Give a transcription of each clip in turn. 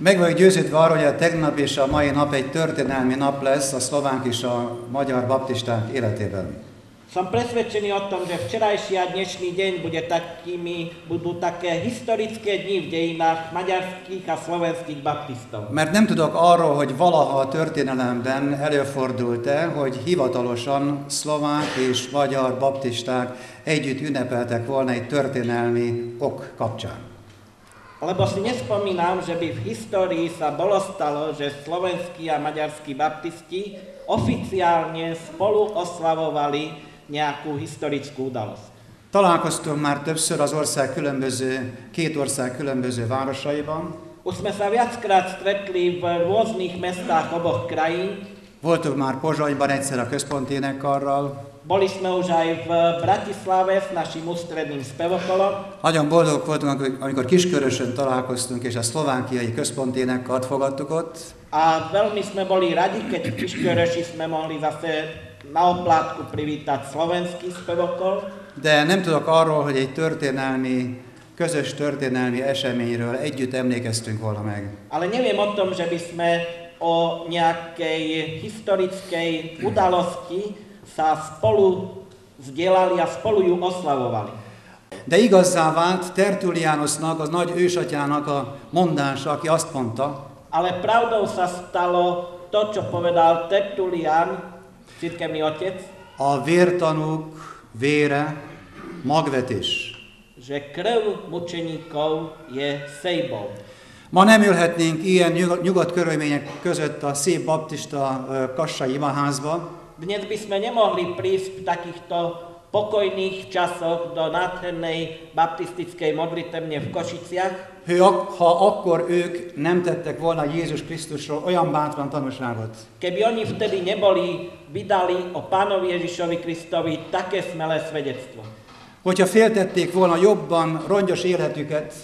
Meg vagyok győződve arról, hogy a tegnap és a mai nap egy történelmi nap lesz a szlovánk és a magyar baptisták életében. Som presvedčený o tom, že včerajší a dnešný deň budú také historické dni v dejinách maďarských a slovenských baptistov. Mert nem tudok arról, hogy valaha a történelemben előfordult-e, hogy hivatalosan szlovák és magyar baptisták együtt ünnepeltek volna egy történelmi ok kapcsán. Lebo si nespomínam, že by v histórii sa bolo stalo, že slovenskí a maďarskí baptisti oficiálne spolu oslavovali nejakú historickú udalosť. Találkoztunk már többször az ország két ország különböző városaiban. Už sme sa viackrát stretli v rôznych mestách oboch krajín. Voltunk már Pozsonyban egyszer a központi énekkarral. Boli sme už aj v Bratislave s našim ústredným spevokolom. Nagyon boldogok voltunk, amikor Kiskörösön találkoztunk, és a szlovákiai központi énekkart fogadtuk ott. A veľmi sme boli radi, keď v Kiskörösi sme mohli zase na oplátku privítať slovenský spevokol. De nem tudok arról, hogy egy közös történelmi eseményről együtt emlékeztünk volna meg. Ale neviem o tom, že by sme o nejakej historickej udalosti sa spolu vzdielali a spolu ju oslavovali. De igazzá vált Tertullianusnak, az nagy ősatyának a mondása, aki azt mondta, ale pravdou sa stalo to, čo povedal Tertullian, cirkevný otec, a vértanúk vére magvetés. Že krv mučeníkov je sejbou. Ma nem ülhetnénk ilyen nyugodt körülmények között a szép baptista kassai imaházba. Dnes by sme nemohli prísť v takýchto pokojných časoch do nádhernej baptistickej modlitebne v Košiciach, ha akkor ők nem tettek volna Jézus Krisztusról olyan bátran tanúságot. Keby oni vtedy vydali o Pánovi Ježišovi Kristovi také smelé svedectvo. Hogyha féltették volna jobban rongyos életüket,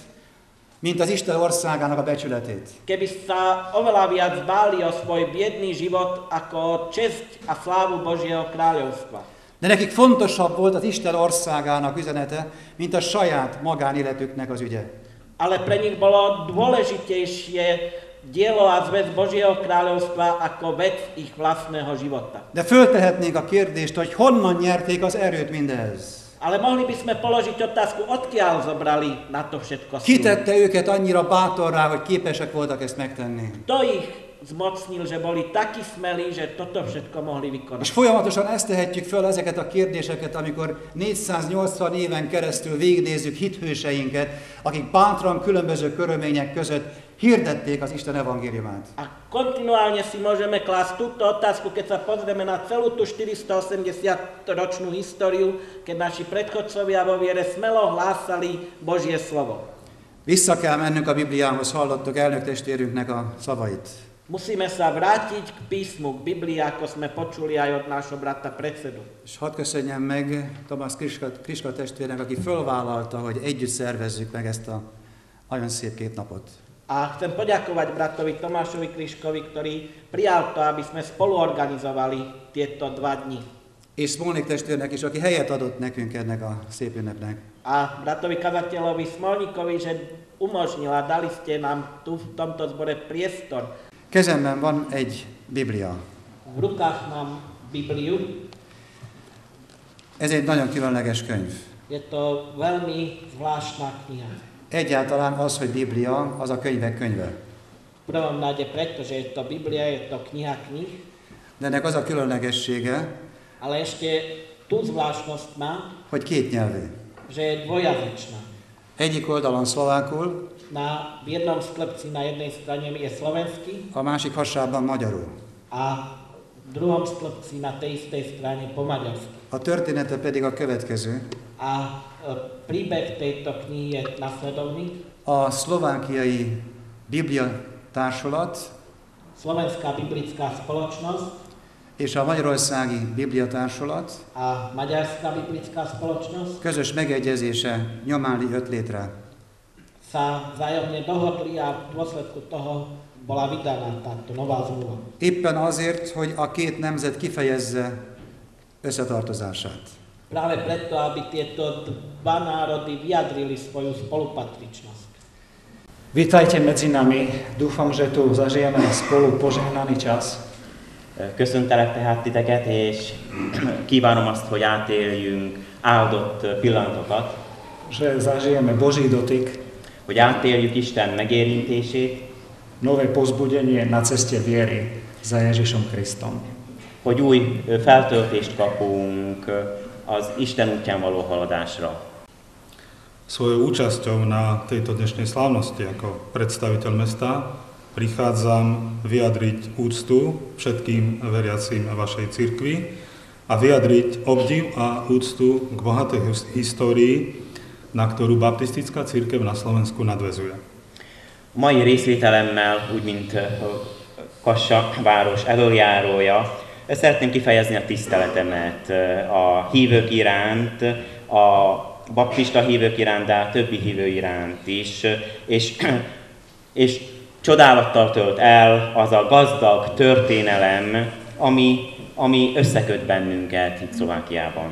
mint az Isten országának a becsületét. Keby sa oveľa viac báli o svoj biedný život ako o česť a slávu Božieho kráľovstva. De nekik fontosabb volt az Isten országának üzenete, mint a saját magánéletüknek az ügye. Ale pre nich bolo dôležitejšie dielo a zväz Božieho kráľovstva ako vec ich vlastného života. De föltehetnénk a kérdést, hogy honnan nyerték az erőt mindehez. Ale mohli by sme položiť otázku, odkiaľ zobrali na to všetko Ki tette őket annyira bátorrá, hogy képesek voltak ezt megtenni? Kto ich zmocnil, že boli takí smelí, že toto všetko mohli vykonať? És folyamatosan ezt tehetjük föl ezeket a kérdéseket, amikor 480 éven keresztül végignézzük hithőseinket, akik bátran különböző körülmények között hirdették az Isten evangéliumát. A kontinuálne si môžeme klásť túto otázku, keď sa pozrieme na celú tú 480-ročnú históriu, keď naši predchodcovia vo viere smelo hlásali Božie slovo. Vissza kell mennünk a Bibliához, hallottuk elnök testvérünknek a szavait. Musíme sa vrátiť k písmu, k Biblii, ako sme počuli aj od nášho brata predsedu. És hadd köszönjem meg Tamás Kriska testvérnek, aki fölvállalta, hogy együtt szervezzük meg ezt a nagyon szép két napot. A chcem poďakovať bratovi Tomášovi Kriškovi, ktorý prijal to, aby sme spolu organizovali tieto 2 dni. És Smolnik testvérnek is, aki helyet adott nekünk ennek a szép ünnepnek. A bratovi kazateľovi Smolnikovi, že umožnila, dali ste nám tu v tomto zbore priestor. Kezemben van egy Biblia. V rukách mám Bibliu. Ez egy nagyon különleges könyv. Je to veľmi zvláštna kniha. Egyáltalán az, hogy Biblia, az a könyvek könyve. V prvom rade preto, že je to Biblia, je to kniha kníh. De ennek az a különlegessége, ale ešte tú zvláštnosť má, hogy két nyelvű. Že je dvojazyčná. Egyik oldalon szlovákul, v jednom sklepci na jednej strane je slovenský, a másik hasában magyarul. A v druhom sklepci na tej istej strane po maďarsky. A története pedig a következő. A príbeh tejto knihy je nasledovný. A szlovákiai Biblia társulat, Slovenská biblická spoločnosť és a magyarországi Biblia társulat a Maďarská biblická spoločnosť közös megegyezése nyomán jött létre. Sa vzájomne dohodli a v dôsledku toho bola vydaná táto nová zmluva. Éppen azért, hogy a két nemzet kifejezze összetartozását. Práve preto, aby tieto dva národy vyjadrili svoju spolupatričnosť. Vítajte medzi nami. Dúfam, že tu zažijeme spolu požehnaný čas. Köszöntelek tehát titeket, és kívánom azt, hogy átéljünk áldott pillanatokat, Že zažijeme Boží dotyk, hogy átéljük Isten megérintését, nové povzbudenie na ceste viery za Ježišom Kristom. hogy új feltöltést kapunk az Isten útján való haladásra. Svojou účasťou na tejto dnešnej slávnosti ako predstaviteľ mesta prichádzam vyjadriť úctu všetkým veriacím vašej cirkvi a vyjadriť obdiv a úctu k bohatej histórii, na ktorú baptistická cirkev na Slovensku nadväzuje. Mai részvételemmel, úgy mint Kassa város elöljárója, szeretném kifejezni a tiszteletemet a hívők iránt, a baptista hívők iránt, de a többi hívő iránt is, és csodálattal tölt el az a gazdag történelem, ami összeköt bennünket itt Szlovákiában.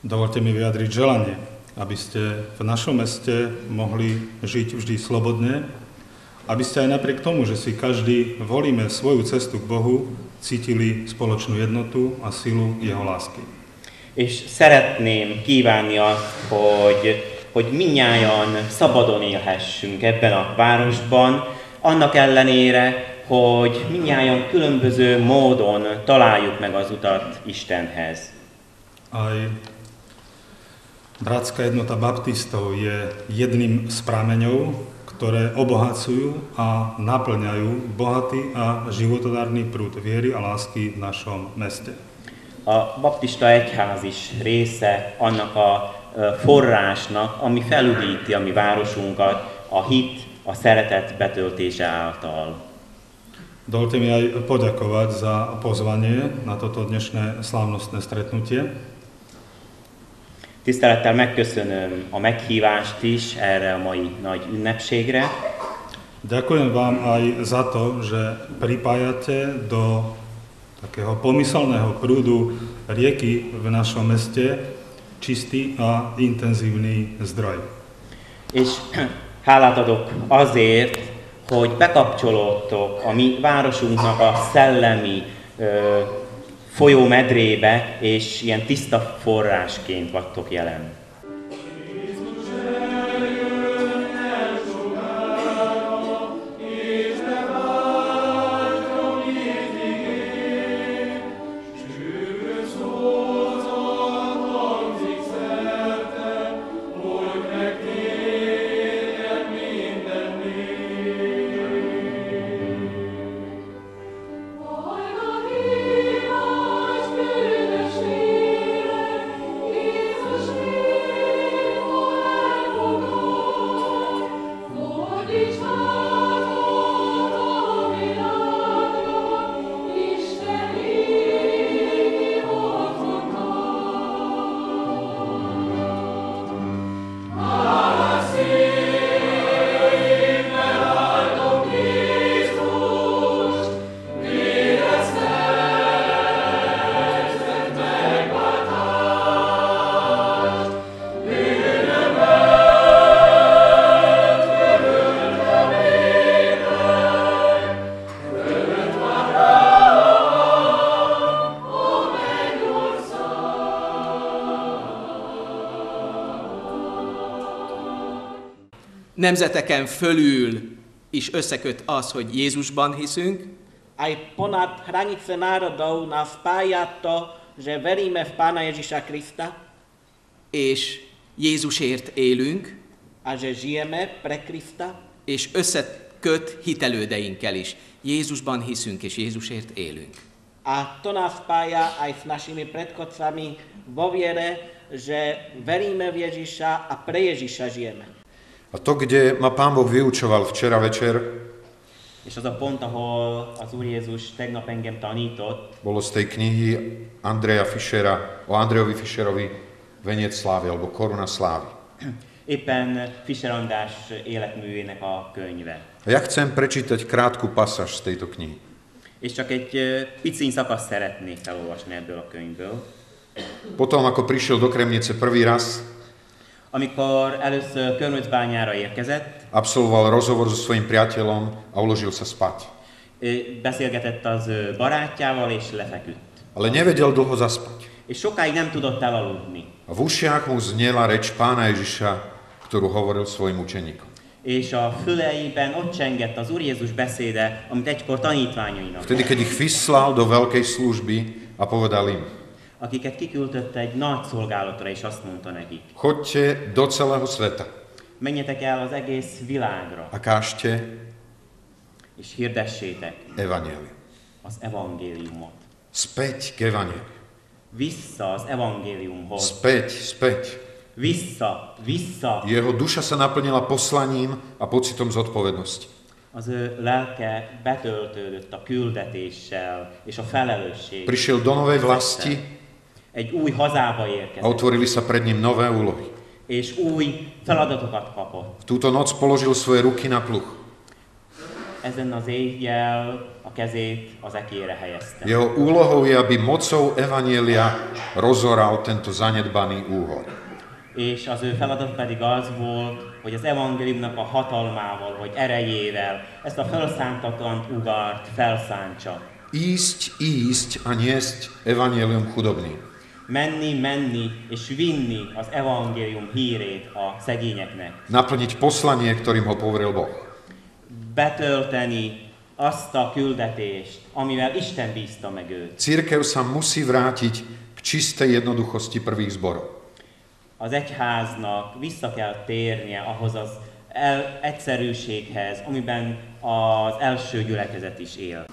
Dovolte mi vyjadriť želanie, aby ste v našom meste mohli žiť vždy slobodne, aby ste aj napriek tomu, že si každý volíme svoju cestu k Bohu, cítili spoločnú jednotu a silu jeho lásky. És szeretném kívánni azt, hogy mindnyájan szabadon élhessünk ebben a városban, annak ellenére, hogy mindnyájan különböző módon találjuk meg az utat Istenhez. Aj bratská jednota baptistov je jedným z prameňov, ktoré obohacujú a naplňajú bohatý a životodárny prúd viery a lásky v našom meste. A baptista egyház is része annak a forrásnak, ami felüdíti a mi városunkat a hit, a szeretet betöltése által. Dovolte mi aj poďakovať za pozvanie na toto dnešné slávnostné stretnutie. Tisztelettel megköszönöm a meghívást is erre a mai nagy ünnepségre. Ďakujem vám aj za to, že pripájate do takého pomyselného prúdu rieky v našom meste čistý a intenzívny zdroj. És hálát adok azért, hogy bekapcsolódtok a mi városunknak a szellemi folyómedrébe, és ilyen tiszta forrásként vagytok jelen. Nemzeteken fölül is összeköt az, hogy Jézusban hiszünk, Aj ponad hranice národov nás spája to, že veríme v Pána Ježiša Krista és Jézusért élünk, a že žijeme pre Krista. és összeköt hitelődeinkkel is. Jézusban hiszünk, és Jézusért élünk. A to nás spája aj s našimi predchodcami vo viere, že veríme v Ježiša a pre Ježiša žijeme. A to, kde ma Pán Boh vyučoval včera večer, És az a pont, ahol az Úr Jézus tegnap engem tanított, bolo z tej knihy Andreja Fischera, o Andrejovi Fischerovi Veniec slávy, alebo Koruna slávy. éppen Fischer András életművének a könyve. A ja chcem prečítať krátku pasáž z tejto knihy. És csak egy piciny szakaszt szeretnék felolvasni ebből a könyvből. Potom, ako prišiel do Kremnice prvý raz, Amikor először Körmöcbányára érkezett, absolvoval rozhovor so svojím priateľom a uložil sa spať. beszélgetett az barátjával és lefeküdt. Ale nevedel dlho zaspať. És sokáig nem tudott elaludni. A v ušiach mu znela reč Pána Ježiša, ktorú hovoril svojim učeníkom. És a füleiben ott csengett az Úr Jézus beszéde, amit egykor tanítványainak, Vtedy, keď ich vyslal do veľkej služby a povedal im, akiket kiküldött egy nagy szolgálatra, és azt mondta nekik: choďte do celého sveta menjetek el az egész világra, a kážte és hirdessétek evanjelium. az evangéliumot. Späť k evanjeliu. Vissza az evangéliumhoz. Späť. Vissza. Jeho duša sa naplnila poslaním a pocitom zodpovednosti. Az ő lelke betöltődött a küldetéssel és a felelősséggel. Prišiel do novej vlasti Egy új hazába a érkezett, otvorili sa pred ním nové úlohy. és új feladatokat kapott. V túto noc položil svoje ruky na pluh. Ezen az éjjel a kezét az ekére helyezte. Jeho úlohou je, aby mocou evanjelia rozoral tento zanedbaný úhor. És az ő feladat pedig az volt, hogy az evangéliumnak a hatalmával, vagy erejével ezt a felszántatlant ugart felszántsa. Ísť a niesť evanjelium chudobným. Menni és vinni az evangélium hírét a szegényeknek. Naplniť poslanie, ktorým ho poveril Boh. Betölteni azt a küldetést, amivel Isten bízta meg őt. Cirkev sa musí vrátiť k čistej jednoduchosti prvých zborov. Az egyháznak vissza kell térnie ahhoz az egyszerűséghez, amiben az első gyülekezet is él.